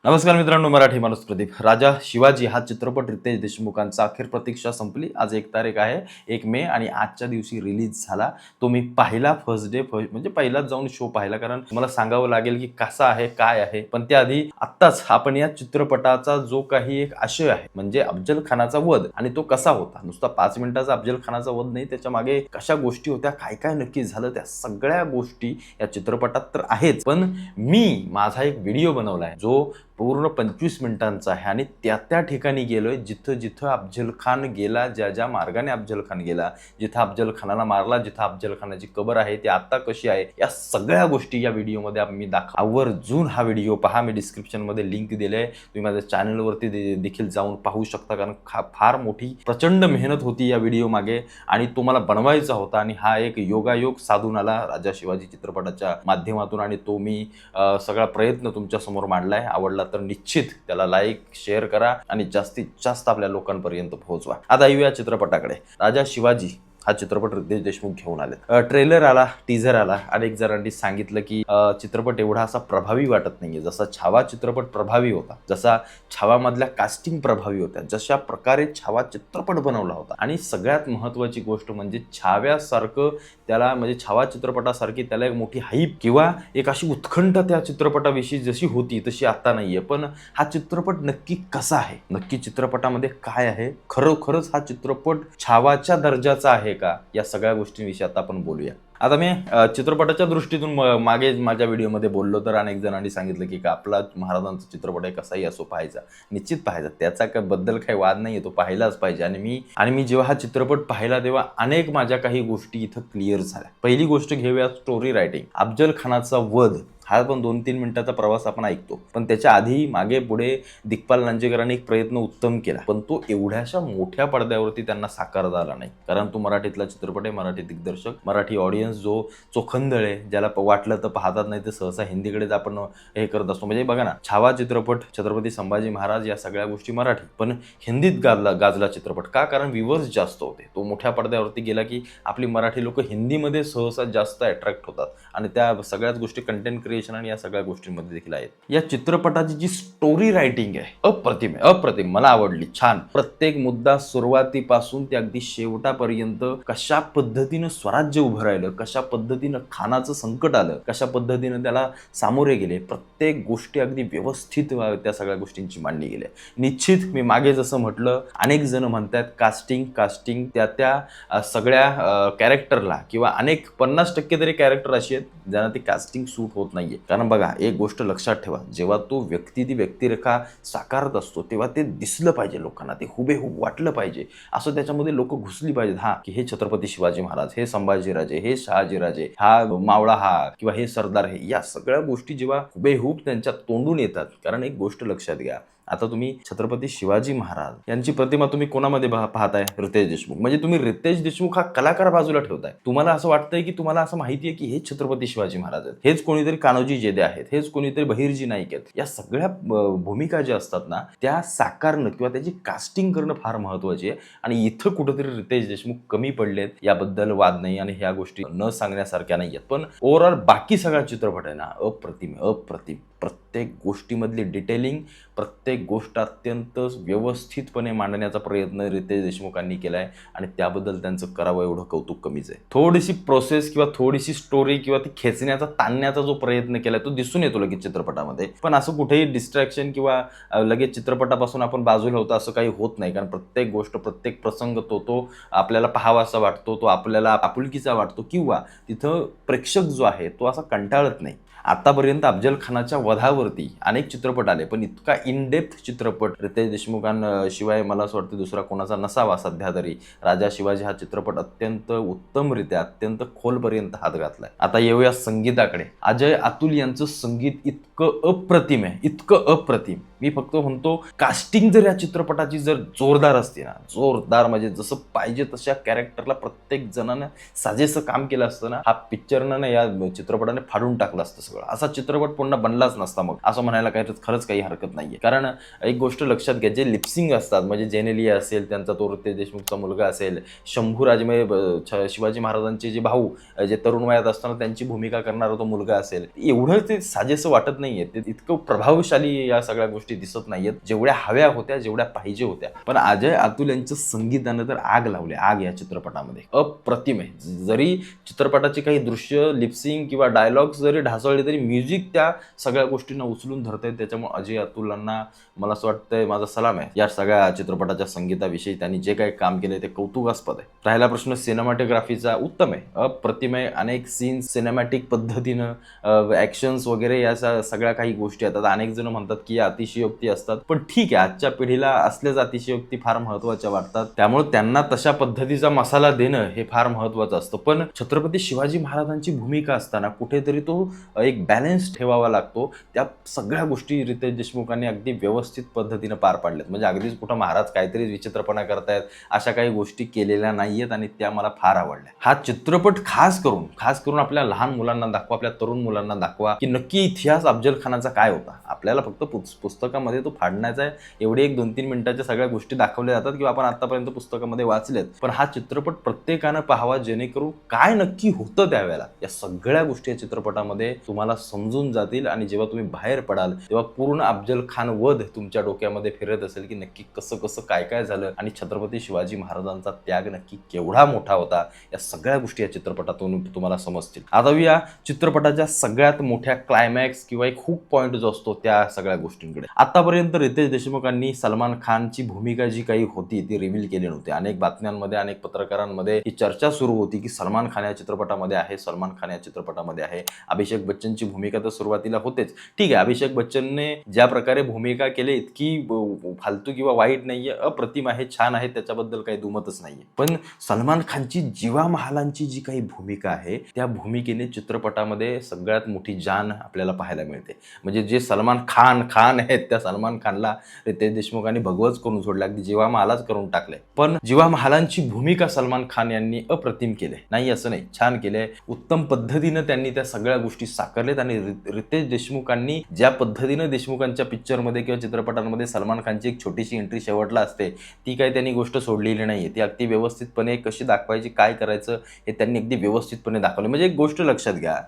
नमस्कार मित्रांनो, मराठी माणूस प्रदीप. राजा शिवाजी हा चित्रपट रितेश देशमुखांचा अखेर प्रतीक्षा संपली. आज 1 तारीख आहे, 1 मे आणि आजच्या दिवशी रिलीज झाला. तो मी पाहिला फर्स्ट डे म्हणजे पहिलाच जाऊन शो पाहिला, कारण मला सांगावं लागेल की कसा आहे, काय आहे. पण त्याआधी आत्ताच आपण या चित्रपटाचा जो काही एक आशय आहे, म्हणजे अफजल खानाचा वध, आणि तो कसा होता, नुसता 5 मिनिटाचा अफजल खानाचा वध नाही, त्याच्या मागे कशा गोष्टी होत्या, काय काय नक्की झालं, त्या सगळ्या गोष्टी या चित्रपटात तर आहेच. पण मी माझा एक व्हिडिओ बनवलाय जो पूर्ण 25 मिनिटांचा आहे आणि त्या ठिकाणी गेलोय जिथं जिथं अफजल खान गेला, ज्या मार्गाने अफजल खान गेला, जिथं अफजल खानाला मारला, जिथं अफजल खानाची कबर आहे ती आता कशी आहे, या सगळ्या गोष्टी या व्हिडिओमध्ये मी आवर्जून हा व्हिडिओ पहा. मी डिस्क्रिप्शनमध्ये लिंक दिले, तुम्ही माझ्या चॅनलवरती देखील जाऊन पाहू शकता, कारण फार मोठी प्रचंड मेहनत होती या व्हिडिओ मागे आणि तो मला बनवायचा होता. आणि हा एक योगायोग साधून आला राजा शिवाजी चित्रपटाच्या माध्यमातून, आणि तो मी सगळा प्रयत्न तुमच्या समोर मांडलाय. आवडला तर निश्चित त्याला लाईक शेअर करा आणि जास्तीत जास्त आपल्या लोकांपर्यंत पोहोचवा. आता येऊया चित्रपटाकडे. राजा शिवाजी हा चित्रपट रितेश देशमुख घेऊन आले. ट्रेलर आला, टीझर आला. अनेक जणांनी सांगितलं की चित्रपट एवढा असा प्रभावी वाटत नाहीये. जसा छावा चित्रपट प्रभावी होता, जसा छावामधल्या कास्टिंग प्रभावी होत्या, जशा प्रकारे छावा चित्रपट बनवला होता. आणि सगळ्यात महत्त्वाची गोष्ट म्हणजे छाव्यासारखं त्याला, म्हणजे छावा चित्रपटासारखी त्याला एक मोठी हाईप किंवा एक अशी उत्कंठा त्या चित्रपटाविषयी जशी होती तशी आता नाहीये. पण हा चित्रपट नक्की कसा आहे, नक्की चित्रपटामध्ये काय आहे, खरोखरच हा चित्रपट छावाच्या दर्जाचा आहे का, या सगळ्या गोष्टींविषयी आता आपण बोलूया. आता मी चित्रपटाच्या दृष्टीतून मागे माझ्या व्हिडिओमध्ये बोललो तर अनेक जणांनी सांगितलं की आपला महाराजांचा चित्रपट आहे, कसाही असो पाहायचा, निश्चित पाहायचा, त्याचा बद्दल काही वाद नाहीये, तो पाहिलाच पाहिजे. आणि मी जेव्हा हा चित्रपट पाहिला तेव्हा अनेक माझ्या काही गोष्टी इथं क्लिअर झाल्या. पहिली गोष्ट घेऊया स्टोरी रायटिंग. अफजल खानाचा वध हा पण 2-3 मिनिटाचा प्रवास आपण ऐकतो, पण त्याच्या आधी मागे पुढे दिग्पाल लांजेकरांनी एक प्रयत्न उत्तम केला, पण तो एवढ्याशा मोठ्या पडद्यावरती त्यांना साकारता आला नाही, कारण तो मराठीतला चित्रपट आहे, मराठी दिग्दर्शक, मराठी ऑडियन्स जो चोखंदळ आहे, ज्याला वाटलं तर पाहतात, नाही तर सहसा हिंदीकडेच आपण हे करत असतो. म्हणजे बघा ना, छावा चित्रपट, छत्रपती संभाजी महाराज, या सगळ्या गोष्टी मराठी, पण हिंदीत गाजला चित्रपट का? कारण व्ह्यूअर्स जास्त होते. तो मोठ्या पडद्यावरती गेला की आपली मराठी लोक हिंदीमध्ये सहसा जास्त अट्रॅक्ट होतात, आणि त्या सगळ्याच गोष्टी कंटेंट क्रिएशन आणि या सगळ्या गोष्टींमध्ये देखील आहेत. या चित्रपटाची जी स्टोरी रायटिंग आहे अप्रतिम आहे, अप्रतिम, मला आवडली, छान. प्रत्येक मुद्दा सुरुवातीपासून ते अगदी शेवटापर्यंत कशा पद्धतीनं स्वराज्य उभं राहिलं, कशा पद्धतीनं खानाचं संकट आलं, कशा पद्धतीनं त्याला सामोरे गेले, प्रत्येक गोष्टी अगदी व्यवस्थित त्या सगळ्या गोष्टींची मांडली गेली. निश्चित मी मागे जसं म्हटलं, अनेक जण म्हणतात कास्टिंग त्या सगळ्या कॅरेक्टरला, किंवा अनेक 50% तरी कॅरेक्टर अशी आहेत ज्यांना ती कास्टिंग सूट होत नाहीये. कारण बघा, एक गोष्ट लक्षात ठेवा, जेव्हा तो ती व्यक्तिरेखा साकारत असतो तेव्हा ते दिसलं पाहिजे लोकांना, ते हुबेहूब वाटलं पाहिजे, असं त्याच्यामध्ये लोक घुसली पाहिजेत. हा की हे छत्रपती शिवाजी महाराज, हे संभाजीराजे, हे शहाजीराजे, हा मावळा, हा किंवा हे सरदार, हे, या सगळ्या गोष्टी जेव्हा हुबेहूब त्यांच्या तोंडून येतात. कारण एक गोष्ट लक्षात घ्या, आता तुम्ही छत्रपती शिवाजी महाराज यांची प्रतिमा तुम्ही कोणामध्ये पाहताय? रितेश देशमुख. म्हणजे तुम्ही रितेश देशमुख हा कलाकार बाजूला ठेवताय. तुम्हाला असं वाटतंय की तुम्हाला असं माहिती आहे की हेच छत्रपती शिवाजी महाराज आहेत, हेच कोणीतरी कान्होजी जेदे आहेत, हेच कोणीतरी बहिर्जी नाईक आहेत. या सगळ्या भूमिका ज्या असतात ना, त्या साकारणं किंवा त्याची कास्टिंग करणं फार महत्वाची आहे. आणि इथं कुठंतरी रितेश देशमुख कमी पडलेत, याबद्दल वाद नाही आणि ह्या गोष्टी न सांगण्यासारख्या नाही आहेत. पण ओव्हरऑल बाकी सगळा चित्रपट आहे ना, अप्रतिम. प्रत्येक गोष्टीमधली डिटेलिंग, प्रत्येक गोष्ट अत्यंत व्यवस्थितपणे मांडण्याचा प्रयत्न रितेश देशमुखांनी केलाय, आणि त्याबद्दल त्यांचं करावं एवढं कौतुक कमीच आहे. थोडीशी प्रोसेस किंवा थोडीशी स्टोरी किंवा ती खेचण्याचा, ताणण्याचा जो प्रयत्न केलाय तो दिसून येतो लगेच चित्रपटामध्ये. पण असं कुठेही डिस्ट्रॅक्शन किंवा लगेच चित्रपटापासून आपण बाजूला होतो असं काही होत नाही, कारण प्रत्येक गोष्ट, प्रत्येक प्रसंग तो आपल्याला पाहावासा वाटतो, तो आपल्याला आपुलकीचा वाटतो, किंवा तिथं प्रेक्षक जो आहे तो असा कंटाळत नाही. आतापर्यंत अफजल खानाच्या वधावरती अनेक चित्रपट आले, पण इतका इनडेप्थ चित्रपट रितेश देशमुखांशिवाय मला असं वाटतं दुसरा कोणाचा नसावा सध्या तरी. राजा शिवाजी हा चित्रपट अत्यंत उत्तमरित्या, अत्यंत खोलपर्यंत हात घातलाय. आता येऊया संगीताकडे. अजय अतुल यांचं संगीत इतकं अप्रतिम आहे, इतकं अप्रतिम. मी फक्त म्हणतो, कास्टिंग जर या चित्रपटाची जर जोरदार असते ना, जोरदार म्हणजे जसं पाहिजे तशा कॅरेक्टरला प्रत्येक जणानं साजेसं काम केलं असतं ना, हा पिक्चरनं या चित्रपटाने फाडून टाकलं असतं सगळं. असा चित्रपट पुन्हा बनलाच नसता मग, असं म्हणायला खरंच काही हरकत नाहीये. कारण एक गोष्ट लक्षात घ्या, जे लिपसिंग असतात, म्हणजे जेनेलिया असेल त्यांचा, तो रितेश देशमुखचा मुलगा असेल, शंभूराज म्हणजे शिवाजी महाराजांचे जे भाऊ, जे तरुण वयात असताना त्यांची भूमिका करणारा तो मुलगा असेल, एवढं ते साजेसं वाटत नाही. नाहीये, ते इतकं प्रभावशाली या सगळ्या गोष्टी दिसत नाहीयेत जेवढ्या हव्या होत्या, जेवढ्या पाहिजे होत्या. पण अजय अतुल यांच्या संगीतानं तर आग लावली, आग या चित्रपटामध्ये अप्रतिम आहे. जरी चित्रपटाची काही दृश्य लिपसिंग किंवा डायलॉग्स जरी ढासळले तरी म्युझिक त्या सगळ्या गोष्टींना उचलून धरतंय. त्याच्यामुळे अजय अतुलांना मला असं वाटतंय माझा सलाम आहे या सगळ्या चित्रपटाच्या संगीताविषयी. त्यांनी जे काही काम केलंय ते कौतुकास्पद आहे. राहिला प्रश्न सिनेमॅटोग्राफीचा, उत्तम आहे, अप्रतिम आहे. अनेक सीन्स सिनेमॅटिक पद्धतीनं ॲक्शन्स वगैरे या सगळ्या काही गोष्टी आहेत. आता अनेक जण म्हणतात की या अतिशयोक्ती असतात, पण ठीक आहे, आजच्या पिढीला असल्याच अतिशयोक्ती फार महत्त्वाच्या वाटतात. त्यामुळे त्यांना तशा पद्धतीचा मसाला देणं हे फार महत्त्वाचं असतं. पण छत्रपती शिवाजी महाराजांची भूमिका असताना कुठेतरी तो एक बॅलन्स ठेवावा लागतो. त्या सगळ्या गोष्टी रितेश देशमुखांनी अगदी व्यवस्थित पद्धतीनं पार पाडल्यात. म्हणजे अगदीच कुठं महाराज काहीतरी विचित्रपणा करतायत अशा काही गोष्टी केलेल्या नाहीयेत आणि त्या मला फार आवडल्या. हा चित्रपट खास करून आपल्या लहान मुलांना दाखवा, आपल्या तरुण मुलांना दाखवा की नक्की इतिहास अफजल खानाचा काय होता. आपल्याला फक्त पुस्तकामध्ये तो फाडण्याचा आहे एवढे 1-2-3 मिनिटाच्या सगळ्या गोष्टी दाखवल्या जातात किंवा आपण आतापर्यंत पुस्तकामध्ये वाचलेत. पण हा चित्रपट प्रत्येकानं पाहावा जेणेकरून काय नक्की होतं त्यावेळेला या सगळ्या गोष्टी या चित्रपटामध्ये तुम्हाला समजून जातील. आणि जेव्हा तुम्ही बाहेर पडाल तेव्हा पूर्ण अफजल खान वध तुमच्या डोक्यामध्ये फिरत असेल की नक्की कसं काय झालं आणि छत्रपती शिवाजी महाराजांचा त्याग नक्की केवढा मोठा होता. या सगळ्या गोष्टी या चित्रपटातून तुम्हाला समजतील. आता या चित्रपटाच्या सगळ्यात मोठ्या क्लायमॅक्स किंवा एक हुक पॉइंट जो असतो त्या सगळ्या गोष्टींकडे. आतापर्यंत रितेश देशमुखांनी सलमान खानची भूमिका जी काही होती ती रिव्हील केली नव्हती. अनेक बातम्यांमध्ये, अनेक पत्रकारांमध्ये ही चर्चा सुरू होती की सलमान खान या चित्रपटामध्ये आहे, सलमान खान या चित्रपटामध्ये आहे. अभिषेक बच्चनची भूमिका तर सुरुवातीला होतेच, ठीक आहे, अभिषेक बच्चनने ज्या प्रकारे भूमिका केली इतकी फालतू किंवा वाईट नाहीये, अप्रतिम आहे, छान आहे, त्याच्याबद्दल काही दुमतच नाहीये. पण सलमान खानची जीवा महालांची जी काही भूमिका आहे त्या भूमिकेने चित्रपटामध्ये सगळ्यात मोठी जान आपल्याला पाहायला मिळते. म्हणजे जे सलमान खान आहेत त्या सलमान खानला रितेश देशमुखांनी भगवच करून सोडलं, अगदी जीवा महालाच करून टाकले. पण जीवा महालांची भूमिका सलमान खान यांनी अप्रतिम केले नाही असं नाही, छान केले, उत्तम पद्धतीनं त्यांनी त्या सगळ्या गोष्टी साकारलेत. आणि रितेश देशमुखांनी ज्या पद्धतीनं देशमुखांच्या पिक्चरमध्ये किंवा चित्रपटांमध्ये सलमान खानची एक छोटीशी एंट्री शेवटला असते ती काही त्यांनी गोष्ट सोडलेली नाहीये. ती अगदी व्यवस्थितपणे कशी दाखवायची, काय करायचं हे त्यांनी अगदी व्यवस्थितपणे दाखवले. म्हणजे एक गोष्ट लक्षात घ्या,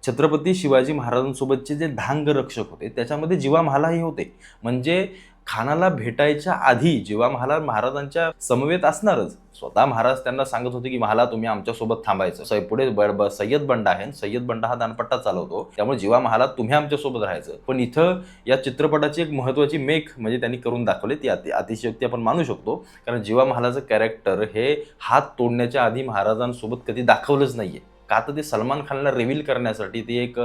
छत्रपती शिवाजी महाराजांसोबतचे जे धांग रक्षक होते त्याच्यामध्ये जीवा महालाही होते. म्हणजे खानाला भेटायच्या आधी जीवा महाराजांच्या समवेत असणारच. स्वतः महाराज त्यांना सांगत होते की मला तुम्ही आमच्यासोबत थांबायचं. पुढे सय्यद बंडा आहे, सय्यद बंडा हा दानपट्टा चालवतो, त्यामुळे जीवा महालात तुम्ही आमच्यासोबत राहायचं. पण इथं या चित्रपटाची एक महत्वाची मेक म्हणजे त्यांनी करून दाखवले, ती अतिशयोक्ती आपण मानू शकतो. कारण जीवा महालाचं कॅरेक्टर हे हात तोडण्याच्या आधी महाराजांसोबत कधी दाखवलंच नाहीये. का तर ते सलमान खानला रिव्हील करण्यासाठी, ती एक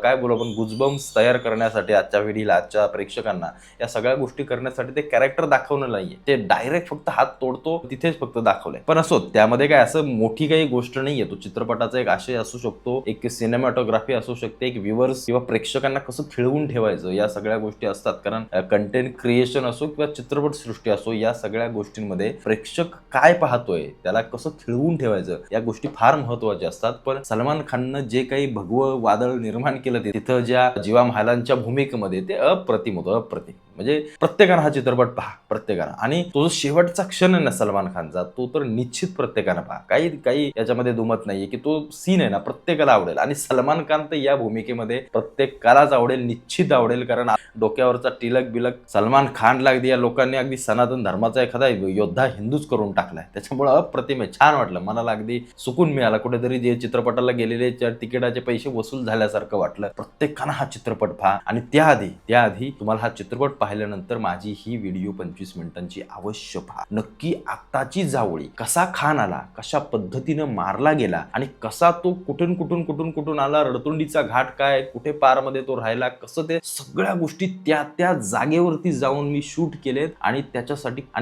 काय बोलू आपण गुजबम्स तयार करण्यासाठी आजच्या पिढीला, आजच्या प्रेक्षकांना या सगळ्या गोष्टी करण्यासाठी ते कॅरेक्टर दाखवणं नाहीये. ते डायरेक्ट फक्त हात तोडतो तिथेच फक्त दाखवलंय. पण असो, त्यामध्ये काय असं मोठी काही गोष्ट नाहीये. तो चित्रपटाचा एक आशय असू शकतो, एक सिनेमॅटोग्राफी असू शकते, एक व्ह्युअर्स किंवा प्रेक्षकांना कसं खिळवून ठेवायचं या सगळ्या गोष्टी असतात. कारण कंटेंट क्रिएशन असो किंवा चित्रपट सृष्टी असो या सगळ्या गोष्टींमध्ये प्रेक्षक काय पाहतोय त्याला कसं खिळवून ठेवायचं या गोष्टी फार महत्वाच्या असतात. पण सलमान खाननं जे काही भगवं वादळ निर्माण केलं तिथं ज्या जीवा महालांच्या भूमिकेमध्ये ते अप्रतिम होतं, अप्रतिम. म्हणजे प्रत्येकानं हा चित्रपट पहा, प्रत्येकानं. आणि तो जो शेवटचा क्षण आहे ना सलमान खानचा, तो तर निश्चित प्रत्येकानं पहा. काही याच्यामध्ये दुमत नाहीये की तो सीन आहे ना प्रत्येकाला आवडेल. आणि सलमान खान तर या भूमिकेमध्ये प्रत्येकालाच आवडेल, निश्चित आवडेल. कारण डोक्यावरचा बिलक सलमान खानला अगदी या लोकांनी अगदी सनातन धर्माचा एखादा योद्धा हिंदूच करून टाकलाय. त्याच्यामुळे अप्रतिम आहे, छान वाटलं, मनाला अगदी सुकून मिळाला. कुठेतरी जे चित्रपटाला गेलेले तिकिटाचे पैसे वसूल झाल्यासारखं वाटलं. प्रत्येकानं हा चित्रपट पहा. आणि त्याआधी तुम्हाला हा चित्रपट पाहिल्यानंतर माझी ही व्हिडिओ 25 मिनिटांची अवश्य पहा. नक्की आत्ताची जावळी कसा खान आला, कशा पद्धतीनं मारला गेला आणि कसा तो कुठून आला, रडतुंडीचा घाट काय, कुठे पारमध्ये तो राहिला, कसं ते सगळ्या गोष्टी त्या जागेवरती जाऊन मी शूट केलेत. आणि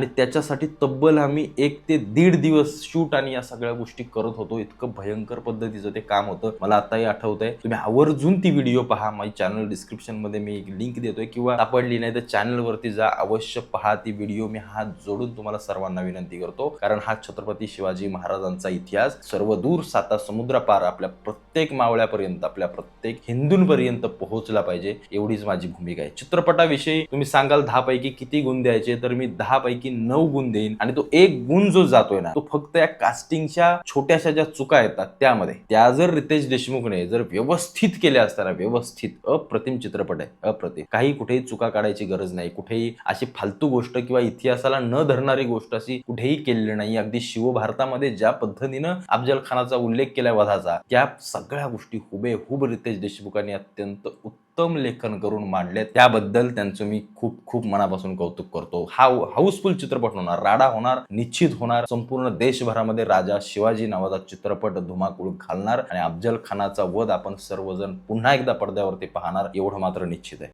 त्याच्यासाठी तब्बल आम्ही 1 ते 1.5 दिवस शूट आणि या सगळ्या गोष्टी करत होतो. इतकं भयंकर पद्धतीचं ते काम होतं. मला आताही आठवतंय. तुम्ही आवर्जून ती व्हिडिओ पहा. माझी चॅनल डिस्क्रिप्शन मध्ये मी लिंक देतोय किंवा सापडली नाही तर चॅनलवरती जा, अवश्य पहा ती व्हिडिओ. मी हात जोडून तुम्हाला सर्वांना विनंती करतो, कारण हा छत्रपती शिवाजी महाराजांचा इतिहास सर्वदूर साता समुद्रापार आपल्या प्रत्येक मावळ्यापर्यंत, आपल्या प्रत्येक हिंदूंपर्यंत पोहोचला पाहिजे, एवढीच माझी भूमिका आहे. चित्रपटाविषयी तुम्ही सांगाल 10 पैकी किती गुण द्यायचे, तर मी 10 पैकी 9 गुण देईन. आणि तो एक गुण जो जातोय ना, तो फक्त या कास्टिंगच्या छोट्याशा ज्या चुका येतात त्यामध्ये, त्या जर रितेश देशमुखने जर व्यवस्थित केल्या असताना, व्यवस्थित, अप्रतिम चित्रपट आहे, अप्रतिम. काही कुठेही चुका काढायची गरज नाही, कुठेही अशी फालतू गोष्ट किंवा इतिहासाला न धरणारी गोष्ट अशी कुठेही केलेली नाही. अगदी शिवभारतामध्ये ज्या पद्धतीनं अफजल खानाचा उल्लेख केला वधाचा, त्या सगळ्या गोष्टी हुबेहूब रितेश देशमुखांनी अत्यंत उत्तम लेखन करून मांडले. त्याबद्दल त्यांचं मी खूप खूप मनापासून कौतुक करतो. हा हाऊसफुल चित्रपट होणार, राडा होणार, निश्चित होणार. संपूर्ण देशभरामध्ये राजा शिवाजी नावाचा चित्रपट धुमाकूळ घालणार आणि अफजल खानाचा वध आपण सर्वजण पुन्हा एकदा पडद्यावरती पाहणार, एवढं मात्र निश्चित आहे.